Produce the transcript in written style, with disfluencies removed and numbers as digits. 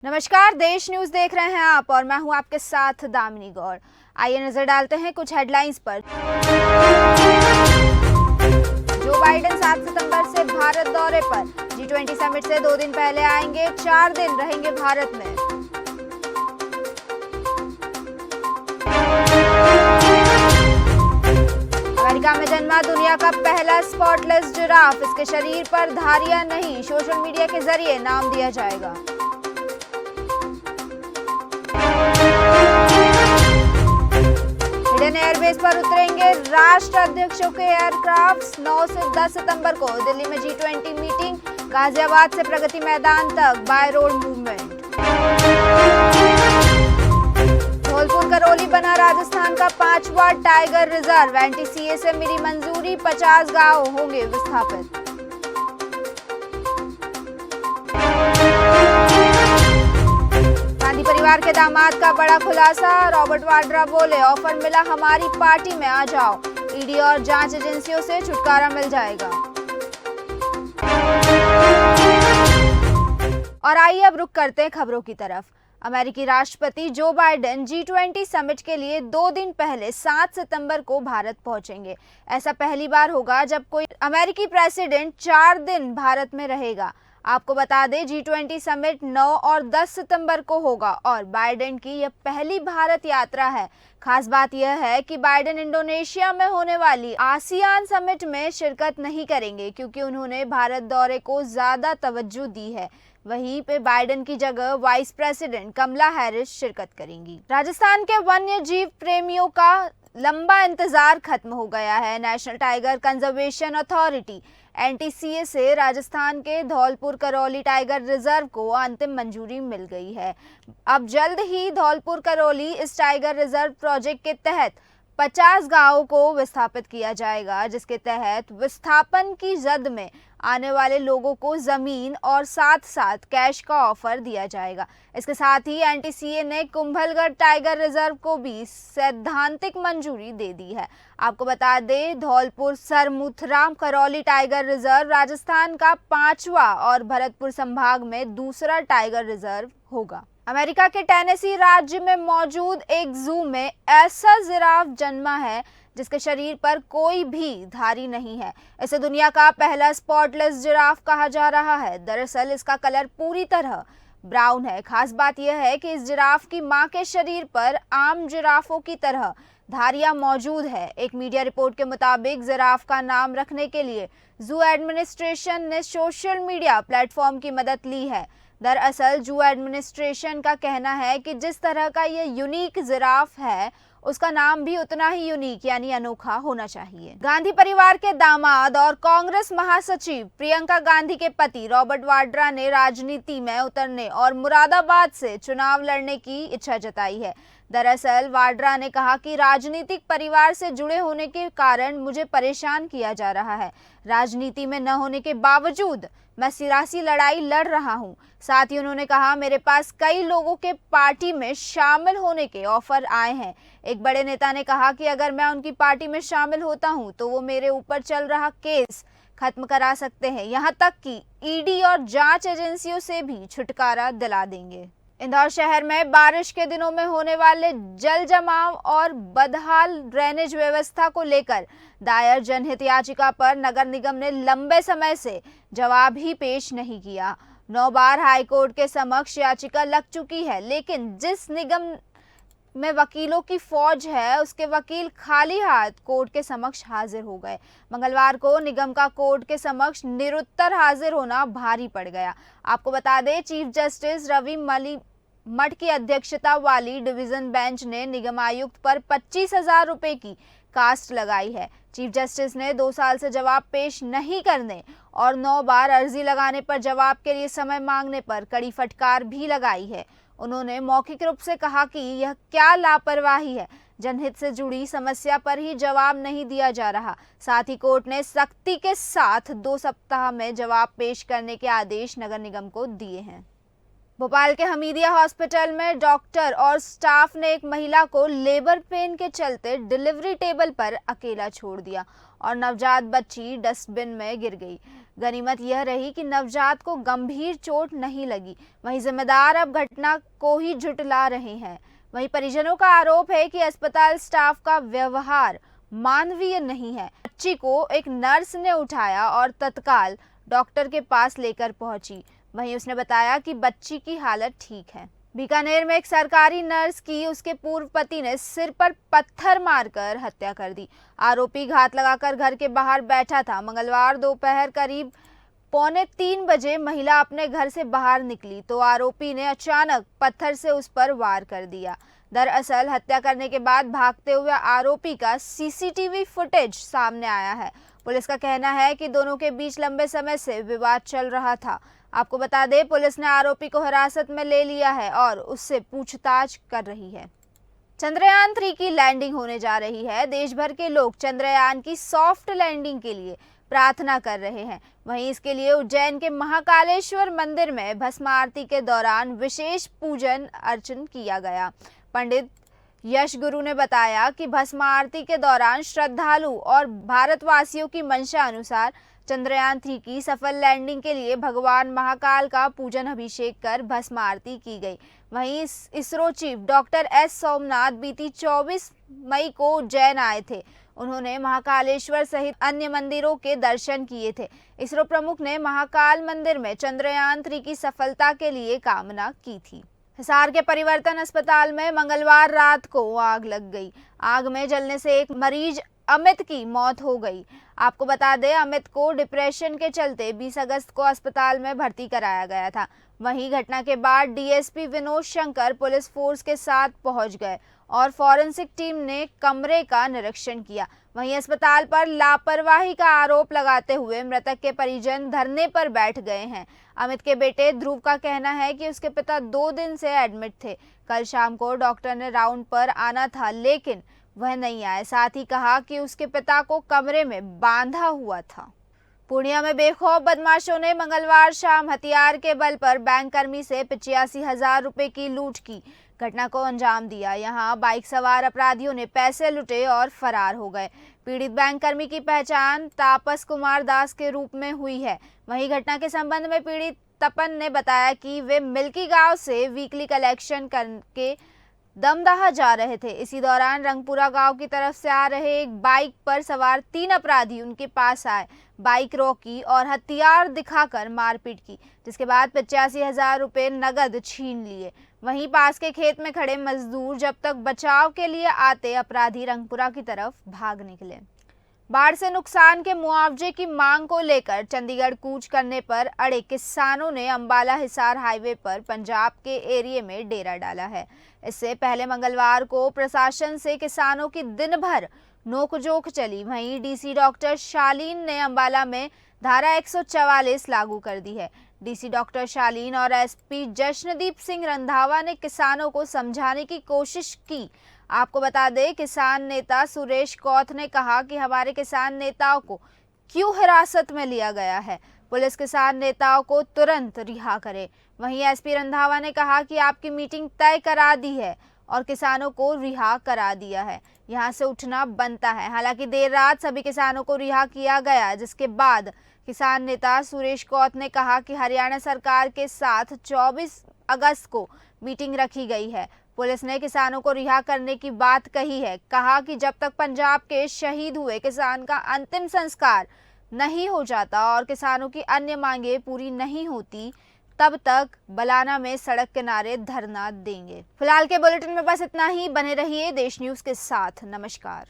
नमस्कार, देश न्यूज देख रहे हैं आप और मैं हूं आपके साथ दामिनी गौड़। आइए नजर डालते हैं कुछ हेडलाइंस पर। जो बाइडेन 7 सितंबर से भारत दौरे पर। G20 समिट से 2 दिन पहले आएंगे, 4 दिन रहेंगे भारत में। अमेरिका में जन्मा दुनिया का पहला स्पॉटलेस जिराफ। इसके शरीर पर धारियां नहीं, सोशल मीडिया के जरिए नाम दिया जाएगा। हिडन एयरबेस पर उतरेंगे राष्ट्र अध्यक्षों के एयरक्राफ्ट। 9 से 10 सितंबर को दिल्ली में G20 मीटिंग। गाजियाबाद से प्रगति मैदान तक by road movement. Dholpur Karauli बना राजस्थान का 5वां टाइगर रिजर्व। NTCA से मिली मंजूरी, 50 गांव होंगे विस्थापित। गांधी परिवार के दामाद का बड़ा खुलासा। रॉबर्ट वाड्रा बोले, ऑफर मिला हमारी पार्टी में आ जाओ। ईडी और जांच एजेंसियों से छुटकारा मिल जाएगा। और आइए अब रुक करते हैं खबरों की तरफ। अमेरिकी राष्ट्रपति जो बाइडेन G20 समिट के लिए 2 दिन पहले 7 सितंबर को भारत पहुंचेंगे। ऐसा पहली बार होगा जब कोई अमेरिकी प्रेसिडेंट 4 दिन भारत में रहेगा। आपको बता दें, G20 समिट 9 और 10 सितंबर को होगा और बाइडेन की यह पहली भारत यात्रा है। खास बात यह है कि बाइडेन इंडोनेशिया में होने वाली आसियान समिट में शिरकत नहीं करेंगे क्योंकि उन्होंने भारत दौरे को ज्यादा तवज्जो दी है। वहीं पे बाइडेन की जगह वाइस प्रेसिडेंट कमला हैरिस शिरकत करेंगी। राजस्थान के वन्य जीव प्रेमियों का लंबा इंतजार खत्म हो गया है। National tiger conservation authority NTCA से राजस्थान के धौलपुर करौली टाइगर रिजर्व को अंतिम मंजूरी मिल गई है। अब जल्द ही धौलपुर करौली इस टाइगर रिजर्व प्रोजेक्ट के तहत 50 गांवों को विस्थापित किया जाएगा, जिसके तहत विस्थापन की जद में आने वाले लोगों को जमीन और साथ साथ कैश का ऑफर दिया जाएगा। इसके साथ ही NTCA ने कुंभलगढ़ टाइगर रिजर्व को भी सैद्धांतिक मंजूरी दे दी है। आपको बता दें, धौलपुर सरमुथराम करौली टाइगर रिजर्व राजस्थान का 5वां और भरतपुर संभाग में दूसरा टाइगर रिजर्व होगा। अमेरिका के टेनेसी राज्य में मौजूद एक जू में ऐसा जिराफ जन्मा है जिसके शरीर पर कोई भी धारी नहीं है। इसे दुनिया का पहला स्पॉटलेस जिराफ कहा जा रहा है। दरअसल इसका कलर पूरी तरह ब्राउन है। खास बात यह है कि इस जिराफ की मां के शरीर पर आम जिराफों की तरह धारियां मौजूद है। एक मीडिया रिपोर्ट के मुताबिक जिराफ का नाम रखने के लिए जू एडमिनिस्ट्रेशन ने सोशल मीडिया प्लेटफॉर्म की मदद ली है। दरअसल जू एडमिनिस्ट्रेशन का कहना है कि जिस तरह का ये यूनिक जिराफ है, उसका नाम भी उतना ही यूनिक यानी अनोखा होना चाहिए। गांधी परिवार के दामाद और कांग्रेस महासचिव प्रियंका गांधी के पति रॉबर्ट वाड्रा ने राजनीति में उतरने और मुरादाबाद से चुनाव लड़ने की इच्छा जताई है। दरअसल वाड्रा ने कहा कि राजनीतिक परिवार से जुड़े होने के कारण मुझे परेशान किया जा रहा है। राजनीति में न होने के बावजूद मैं सियासी लड़ाई लड़ रहा हूं। साथ ही उन्होंने कहा, मेरे पास कई लोगों के पार्टी में शामिल होने के ऑफर आए हैं। एक बड़े नेता ने कहा कि अगर मैं उनकी पार्टी में शामिल होता हूं तो वो मेरे ऊपर चल रहा केस खत्म करा सकते हैं, यहां तक कि ईडी और जांच एजेंसियों से भी छुटकारा दिला देंगे। इंदौर शहर में बारिश के दिनों में होने वाले जल जमाव और बदहाल ड्रेनेज व्यवस्था को लेकर दायर जनहित याचिका पर नगर निगम ने लंबे समय से जवाब ही पेश नहीं किया। 9 बार हाईकोर्ट के समक्ष याचिका लग चुकी है, लेकिन जिस निगम में वकीलों की फौज है, उसके वकील खाली हाथ कोर्ट के समक्ष हाजिर हो गए। मंगलवार को निगम का कोर्ट के समक्ष निरुत्तर हाजिर होना भारी पड़ गया। आपको बता दें, चीफ जस्टिस रवि मठ की अध्यक्षता वाली डिवीजन बेंच ने निगम आयुक्त पर 25,000 रुपए की कास्ट लगाई है। चीफ जस्टिस ने 2 साल से जवाब पेश नहीं करने और 9 बार अर्जी लगाने पर जवाब के लिए समय मांगने पर कड़ी फटकार भी लगाई है। उन्होंने मौखिक रूप से कहा कि यह क्या लापरवाही है, जनहित से जुड़ी समस्या पर ही जवाब नहीं दिया जा रहा। साथ ही कोर्ट ने सख्ती के साथ 2 सप्ताह में जवाब पेश करने के आदेश नगर निगम को दिए हैं। भोपाल के हमीदिया हॉस्पिटल में डॉक्टर और स्टाफ ने एक महिला को लेबर पेन के चलते डिलीवरी टेबल पर अकेला छोड़ दिया और नवजात बच्ची डस्टबिन में गिर गई। गनीमत यह रही कि नवजात को गंभीर चोट नहीं लगी। वहीं जिम्मेदार अब घटना को ही झुठला रहे हैं। वहीं परिजनों का आरोप है कि अस्पताल स्टाफ का व्यवहार मानवीय नहीं है। बच्ची को एक नर्स ने उठाया और तत्काल डॉक्टर के पास लेकर पहुंची। वहीं उसने बताया कि बच्ची की हालत ठीक है। बीकानेर में एक सरकारी नर्स की उसके पूर्व पति ने सिर पर पत्थर मारकर हत्या कर दी। आरोपी घात लगाकर घर के बाहर बैठा था। मंगलवार दोपहर करीब 2:45 बजे महिला अपने घर से बाहर निकली तो आरोपी ने अचानक पत्थर से उस पर वार कर दिया। दरअसल हत्या करने के बाद भागते हुए आरोपी का सीसीटीवी फुटेज सामने आया है। पुलिस का कहना है कि दोनों के बीच लंबे समय से विवाद चल रहा था। आपको बता दें, पुलिस ने आरोपी को हिरासत में ले लिया है और उससे पूछताछ कर रही है। चंद्रयान 3 की लैंडिंग होने जा रही है। देश भर के लोग चंद्रयान की सॉफ्ट लैंडिंग के लिए प्रार्थना कर रहे हैं। वहीं इसके लिए उज्जैन के महाकालेश्वर मंदिर में भस्म आरती के दौरान विशेष पूजन अर्चन किया गया। पंडित यश गुरु ने बताया कि भस्म आरती के दौरान श्रद्धालु और भारतवासियों की मंशा अनुसार चंद्रयान 3 की सफल लैंडिंग के लिए भगवान महाकाल का पूजन अभिषेक कर भस्म आरती की गई। वहीं ISRO chief doctor S Somnath बीती 24 मई को उज्जैन आए थे। उन्होंने महाकालेश्वर सहित अन्य मंदिरों के दर्शन किए थे। इसरो प्रमुख ने महाकाल मंदिर में चंद्रयान 3 की सफलता के लिए कामना की थी। हिसार के परिवर्तन अस्पताल में मंगलवार रात को आग लग गई। आग में जलने से एक मरीज अमित की मौत हो गई। आपको बता दें, अमित को डिप्रेशन के चलते 20 अगस्त को अस्पताल में भर्ती कराया गया था। वहीं घटना के बाद DSP Vinod Shankar police force के साथ पहुंच गए और फॉरेंसिक टीम ने कमरे का निरीक्षण किया। वहीं अस्पताल पर लापरवाही का आरोप लगाते हुए मृतक के परिजन धरने पर बैठ गए हैं। अमित के बेटे ध्रुव का कहना है कि उसके पिता 2 दिन से एडमिट थे। कल शाम को डॉक्टर ने राउंड पर आना था, लेकिन वह नहीं आए। साथ ही कहा कि उसके पिता को कमरे में बांधा हुआ था। पूर्णिया में बेखौफ बदमाशों ने मंगलवार शाम हथियार के बल पर बैंक कर्मी से 85,000 रुपए की लूट की घटना को अंजाम दिया। यहां बाइक सवार अपराधियों ने पैसे लुटे और फरार हो गए। पीड़ित बैंक कर्मी की पहचान तापस कुमार दास के रूप में हुई है। वहीं घटना के संबंध में पीड़ित तपन ने बताया कि वे मिल्की गांव से वीकली कलेक्शन करके दमदाहा जा रहे थे। इसी दौरान रंगपुरा गांव की तरफ से आ रहे एक बाइक पर सवार 3 अपराधी उनके पास आए, बाइक रोकी और हथियार दिखाकर मारपीट की, जिसके बाद 85,000 रुपए नगद छीन लिए। वहीं पास के खेत में खड़े मजदूर जब तक बचाव के लिए आते, अपराधी रंगपुरा की तरफ भाग निकले। बाढ़ से नुकसान के मुआवजे की मांग को लेकर चंडीगढ़ कूच करने पर अड़े किसानों ने अंबाला हिसार हाईवे पर पंजाब के एरिया में डेरा डाला है। इससे पहले मंगलवार को प्रशासन से किसानों की दिन भर नोकझोंक चली। वहीं डीसी डॉक्टर शालीन ने अंबाला में धारा 144 लागू कर दी है। डीसी डॉक्टर शालीन और एसपी जश्नदीप सिंह रंधावा ने किसानों को समझाने की कोशिश की। आपको बता दें, किसान नेता सुरेश कौथ ने कहा कि हमारे किसान नेताओं को क्यों हिरासत में लिया गया है, पुलिस किसान नेताओं को तुरंत रिहा करे। वहीं एसपी रंधावा ने कहा कि आपकी मीटिंग तय करा दी है और किसानों को रिहा करा दिया है, यहां से उठना बनता है। हालांकि देर रात सभी किसानों को रिहा किया गया, जिसके बाद किसान नेता सुरेश कौथ ने कहा कि हरियाणा सरकार के साथ 24 अगस्त को मीटिंग रखी गई है। पुलिस ने किसानों को रिहा करने की बात कही है। कहा कि जब तक पंजाब के शहीद हुए किसान का अंतिम संस्कार नहीं हो जाता और किसानों की अन्य मांगे पूरी नहीं होती, तब तक बलाना में सड़क किनारे धरना देंगे। फिलहाल के बुलेटिन में बस इतना ही। बने रहिए देश न्यूज के साथ। नमस्कार।